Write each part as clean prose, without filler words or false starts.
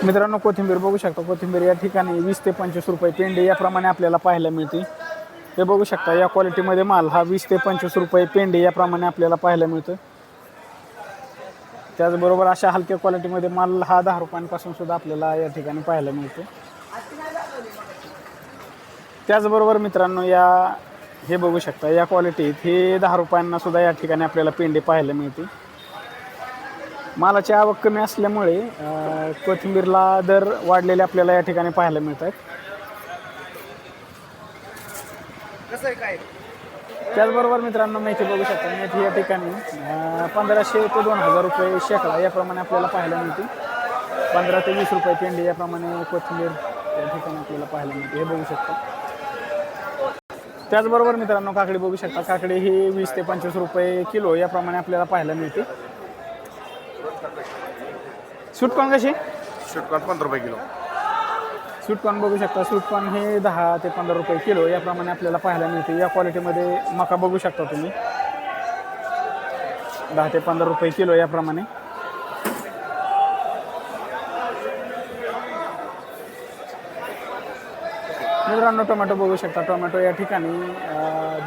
मित्रांनो कोथिंबीर बघू शकता, कोथिंबीर या ठिकाणी 20 ते 25 रुपये पेंडी याप्रमाणे आपल्याला पाहायला मिळते। हे बघू शकता या क्वालिटीमध्ये माल हा 20 ते 25 रुपये पेंडी याप्रमाणे आपल्याला पाहायला मिळतो। त्याचबरोबर अशा हलक्या क्वालिटीमध्ये माल हा 10 रुपयांपासून सुद्धा आपल्याला या ठिकाणी पाहायला मिळतो। त्याचबरोबर मित्रांनो हे बघू शकता या क्वालिटीत हे 10 रुपयांना सुद्धा या ठिकाणी आपल्याला पेंडी पाहायला मिळते। मालाची आवक कमी असल्यामुळे कोथिंबीरला दर वाढलेले आपल्याला या ठिकाणी पाहायला मिळतात। त्याचबरोबर मित्रांनो मेथी बघू शकता, मेथी या ठिकाणी 1500 ते 2000 रुपये शेकडा याप्रमाणे आपल्याला पाहायला मिळते। 15 ते 20 रुपये पेंडी याप्रमाणे कोथिंबीर या ठिकाणी आपल्याला पाहायला मिळते, हे बघू शकता। त्याचबरोबर मित्रांनो काकडी बघू शकता, काकडी ही 20 ते 25 रुपये किलो याप्रमाणे आपल्याला पाहायला मिळते। स्वीटकॉर्न कशी? स्वीटकॉर्न 15 रुपये किलो। स्वीटकॉर्न बघू शकता, स्वीटकॉर्न हे 10 ते 15 रुपये किलो याप्रमाणे आपल्याला पाहायला मिळते। या क्वालिटीमध्ये मका बघू शकता तुम्ही 10 ते 15 रुपये किलो याप्रमाणे। मित्रांनो टोमॅटो बघू शकता, टोमॅटो या ठिकाणी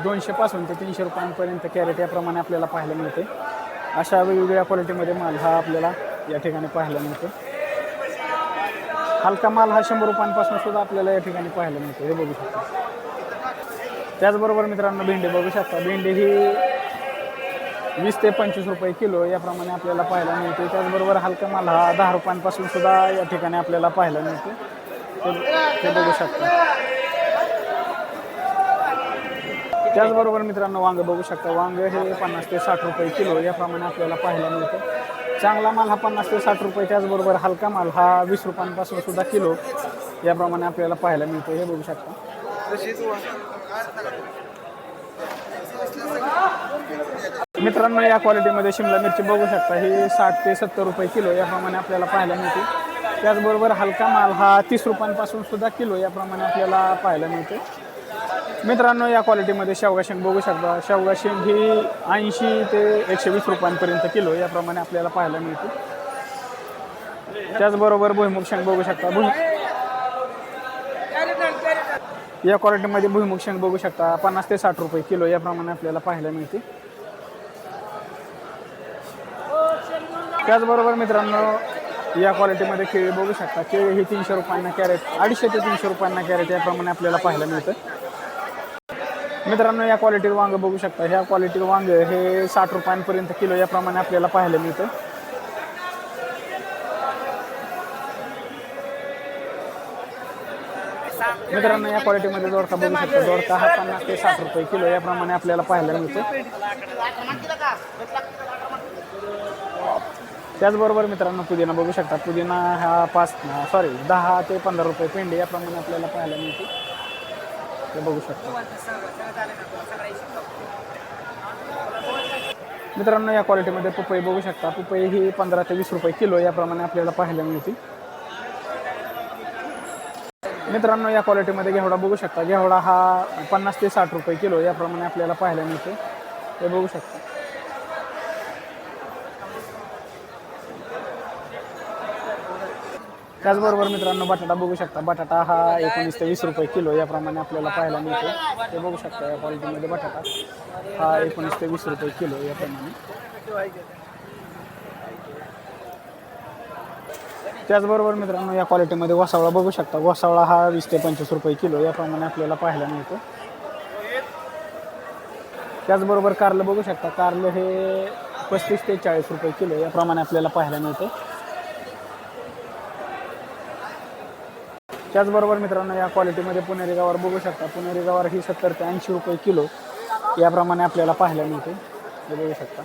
200 पासून ते 300 रुपयांपर्यंत कॅरेट याप्रमाणे आपल्याला पाहायला मिळते। अशा वेगवेगळ्या क्वालिटीमध्ये माल हा आपल्याला या ठिकाणी पाहायला मिळतो। हलका माल हा 100 रुपयांपासून सुद्धा आपल्याला या ठिकाणी पाहायला मिळतो, हे बघू शकता। त्याचबरोबर मित्रांनो भेंडी बघू शकता, भेंडी ही 20 ते 25 रुपये किलो याप्रमाणे आपल्याला पाहायला मिळते। त्याचबरोबर हलका माल हा 10 रुपयांपासून सुद्धा या ठिकाणी आपल्याला पाहायला मिळतो, ते बघू शकता। त्याचबरोबर मित्रांनो वांग बघू शकता, वांग हे 50 ते 60 रुपये किलो याप्रमाणे आपल्याला पाहायला मिळतो। चांगला माल हा 50 ते 60 रुपये, त्याचबरोबर हलका माल हा 20 रुपयांपासून सुद्धा किलो याप्रमाणे आपल्याला पाहायला मिळतो, हे बघू शकता। मित्रांनो या क्वालिटीमध्ये शिमला मिरची बघू शकता, ही 60 ते 70 रुपये किलो याप्रमाणे आपल्याला पाहायला मिळते। त्याचबरोबर हलका माल हा 30 रुपयांपासून सुद्धा किलो याप्रमाणे आपल्याला पाहायला मिळते। मित्रांनो या क्वालिटीमध्ये शेवगा शेंग बघू शकता, शेवगा शेंग ही 80 ते 120 रुपयांपर्यंत किलो याप्रमाणे आपल्याला पाहायला मिळते। त्याचबरोबर भुईमुग शेंग बघू शकता, या क्वालिटीमध्ये भुईमुग शेंग बघू शकता 50 ते 60 रुपये किलो याप्रमाणे आपल्याला पाहायला मिळते। त्याचबरोबर मित्रांनो या क्वालिटीमध्ये केळी बघू शकता, केळी ही 300 रुपयांना कॅरेट, 250 ते 300 रुपयांना कॅरेट याप्रमाणे आपल्याला पाहायला मिळतं। मित्रांनो या क्वालिटीवर वांग बघू शकता, ह्या क्वालिटीवर वांग हे 60 रुपयांपर्यंत किलो याप्रमाणे आपल्याला पाहायला मिळतं। मित्रांनो या क्वालिटीमध्ये दोडका बघू शकता, दोडका हा 50 ते 60 रुपये किलो याप्रमाणे आपल्याला पाहायला मिळतो। त्याचबरोबर मित्रांनो पुदिना बघू शकता, पुदिना हा 10 ते 15 रुपये पेंडी याप्रमाणे आपल्याला पाहायला मिळते, ते बघू शकता। मित्रांनो या क्वालिटीमध्ये पपई बघू शकता, पपई ही 15 ते 20 रुपये किलो याप्रमाणे आपल्याला पाहायला मिळते। मित्रांनो या क्वालिटीमध्ये घेवडा बघू शकता, घेवडा हा 50 ते 60 रुपये किलो याप्रमाणे आपल्याला पाहायला मिळते, ते बघू शकता। त्याचबरोबर मित्रांनो बटाटा बघू शकता, बटाटा हा 19 ते 20 रुपये किलो याप्रमाणे आपल्याला पाहायला मिळतो, ते बघू शकता। या क्वालिटीमध्ये बटाटा हा 19 ते 20 रुपये किलो याप्रमाणे। त्याचबरोबर मित्रांनो या क्वालिटीमध्ये गोसावळा बघू शकता, गोसावळा हा 20 ते 25 रुपये किलो याप्रमाणे आपल्याला पाहायला मिळतो। त्याचबरोबर कारलं बघू शकता, कारलं हे 35 ते 40 रुपये किलो याप्रमाणे आपल्याला पाहायला मिळते। त्याचबरोबर मित्रांनो या क्वालिटीमध्ये पुणेरी गवार बघू शकता, पुणेरी गवार ही 70 ते 80 रुपये किलो याप्रमाणे आपल्याला पाहायला मिळते, हे बघू शकता।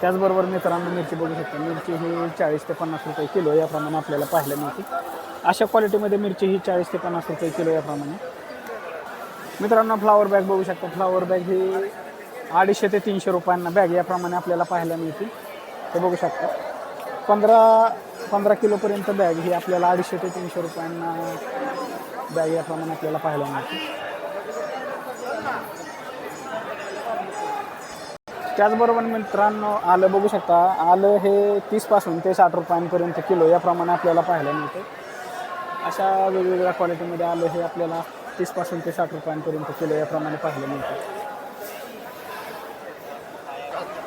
त्याचबरोबर मित्रांनो मिरची बघू शकता, मिरची ही 40 ते 50 रुपये किलो याप्रमाणे आपल्याला पाहायला मिळते। अशा क्वालिटीमध्ये मिरची ही 40 ते 50 रुपये किलो याप्रमाणे। मित्रांनो फ्लावर बॅग बघू शकता, फ्लावर बॅग ही 250 ते 300 रुपयांना बॅग याप्रमाणे आपल्याला पाहायला मिळते, हे बघू शकता। 15 किलोपर्यंत बॅग ही आपल्याला 250 ते 300 रुपयांना बॅग याप्रमाणे आपल्याला पाहायला मिळते। त्याचबरोबर मित्रांनो आलं बघू शकता, आलं हे 30 पासून ते 60 रुपयांपर्यंत किलो याप्रमाणे आपल्याला पाहायला मिळते. अशा वेगवेगळ्या क्वालिटीमध्ये आलं हे आपल्याला 30 पासून ते 60 रुपयांपर्यंत किलो याप्रमाणे पाहायला मिळते.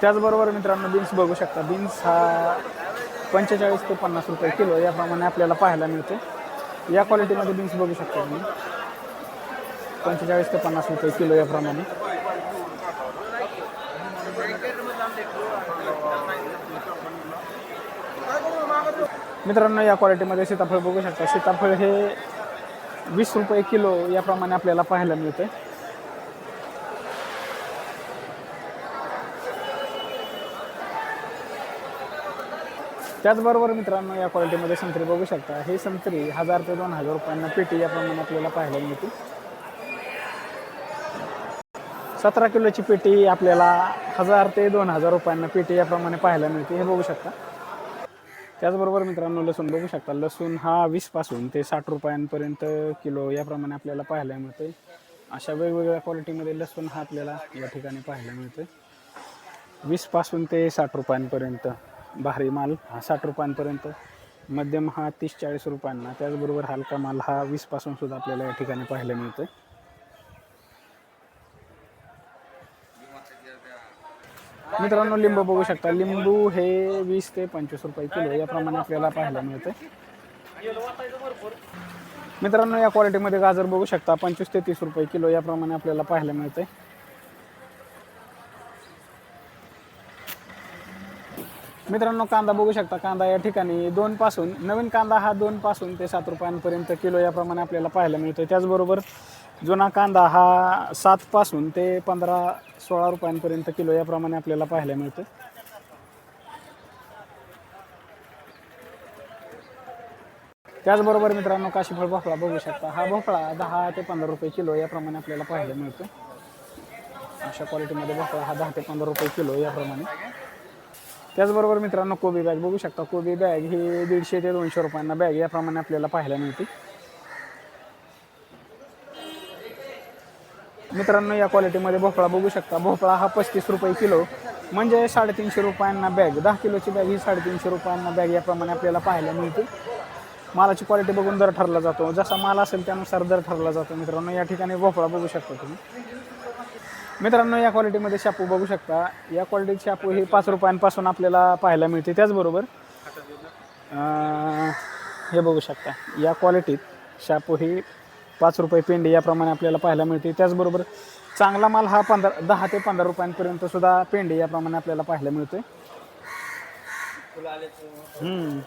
त्याचबरोबर मित्रांनो बीन्स बघू शकता, बीन्स हा 45 ते 50 रुपये किलो याप्रमाणे आपल्याला पाहायला मिळते. या क्वालिटीमध्ये बीन्स बघू शकता तुम्ही, 45 ते 50 रुपये किलो याप्रमाणे. मित्रांनो या क्वालिटीमध्ये सीताफळ बघू शकता, सीताफळ हे 20 रुपये किलो याप्रमाणे आपल्याला पाहायला मिळते. त्याचबरोबर मित्रांनो या क्वालिटीमध्ये संत्री बघू शकता, हे संत्री 1000 ते 2000 रुपयांना पेटी याप्रमाणे आपल्याला पाहायला मिळते. 17 किलोची पेटी आपल्याला 1000 ते 2000 रुपयांना पेटी याप्रमाणे पाहायला मिळते, हे बघू शकता. त्याचबरोबर मित्रांनो लसूण बघू शकता, लसूण हा 20 पासून ते 60 रुपयांपर्यंत किलो याप्रमाणे आपल्याला पाहायला मिळते. अशा वेगवेगळ्या क्वालिटीमध्ये लसूण हा आपल्याला या ठिकाणी पाहायला मिळते. 20 पासून ते 60 रुपयांपर्यंत भारी माल हा 60 रुपयांपर्यंत, मध्यम हा 30-40 रुपयांना, त्याचबरोबर हलका माल हा 20 पासून सुद्धा आपल्याला या ठिकाणी पाहायला मिळतो. मित्रांनो लिंबू बघू शकता, लिंबू हे 20 ते 25 रुपये किलो याप्रमाणे आपल्याला पाहायला मिळते. मित्रांनो या क्वालिटीमध्ये गाजर बघू शकता, 25 ते 30 रुपये किलो याप्रमाणे आपल्याला पाहायला मिळते. मित्रांनो कांदा बघू शकता, कांदा या ठिकाणी 2 पासून, नवीन कांदा हा 2 पासून ते 7 रुपयांपर्यंत किलो याप्रमाणे आपल्याला पाहायला मिळतो. त्याचबरोबर जुना कांदा हा 7 पासून ते 15-16 रुपयांपर्यंत किलो याप्रमाणे आपल्याला पाहायला मिळतो. त्याचबरोबर मित्रांनो काशीफळ भोपळा बघू शकता, हा भोपळा 10 ते 15 रुपये किलो याप्रमाणे आपल्याला पाहायला मिळतो. अशा क्वालिटीमध्ये भोपळा हा 10 ते 15 रुपये किलो याप्रमाणे. त्याचबरोबर मित्रांनो कोबी बॅग बघू शकता, कोबी बॅग ही 150 ते 200 रुपयांना बॅग याप्रमाणे आपल्याला पाहायला मिळते. मित्रांनो या क्वालिटीमध्ये भोपळा बघू शकता, भोपळा हा 35 रुपये किलो म्हणजे 350 रुपयांना बॅग, 10 किलोची बॅग ही 350 रुपयांना बॅग याप्रमाणे आपल्याला पाहायला मिळते. मालाची क्वालिटी बघून दर ठरला जातो, जसा माल असेल त्यानुसार दर ठरला जातो. मित्रांनो या ठिकाणी भोपळा बघू शकता तुम्ही. मित्रांनो या क्वालिटीमध्ये शापू बघू शकता, या क्वालिटीची शापू ही 5 रुपयांपासून आपल्याला पाहायला मिळते. त्याचबरोबर हे बघू शकता, या क्वालिटीत शापू ही 5 रुपये पेंडी याप्रमाणे आपल्याला पाहायला मिळते. त्याचबरोबर चांगला माल हा 10 ते 15 रुपयांपर्यंत सुद्धा पेंडी याप्रमाणे आपल्याला पाहायला मिळते.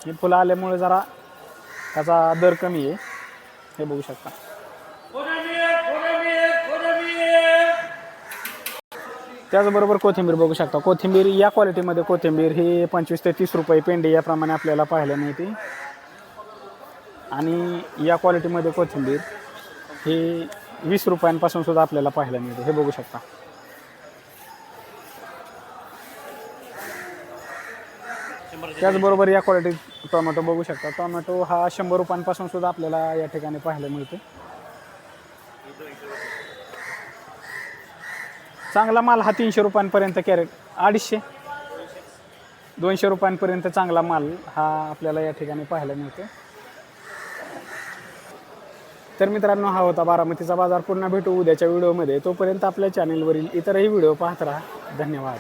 हे फुलं आल्यामुळे जरा त्याचा दर कमी आहे, हे बघू शकता. त्याचबरोबर कोथिंबीर बघू शकता, कोथिंबीर या क्वालिटीमध्ये कोथिंबीर ही 25 ते 30 रुपये पेंडी याप्रमाणे आपल्याला पाहायला मिळते. आणि या क्वालिटीमध्ये कोथिंबीर ही 20 रुपयांपासून सुद्धा आपल्याला पाहायला मिळते, हे बघू शकता. त्याचबरोबर या क्वालिटीत टोमॅटो बघू शकता, टोमॅटो हा 100 रुपयांपासून सुद्धा आपल्याला या ठिकाणी पाहायला मिळते. चांगला माल हा 300 रुपयांपर्यंत कॅरेट, 250-200 रुपयांपर्यंत चांगला माल हा आपल्याला या ठिकाणी पाहायला मिळतो. तर मित्रांनो हा होता बारामतीचा बाजार. पुन्हा भेटू उद्याच्या व्हिडिओमध्ये. तोपर्यंत आपल्या चॅनेलवरील इतरही व्हिडिओ पाहत राहा. धन्यवाद.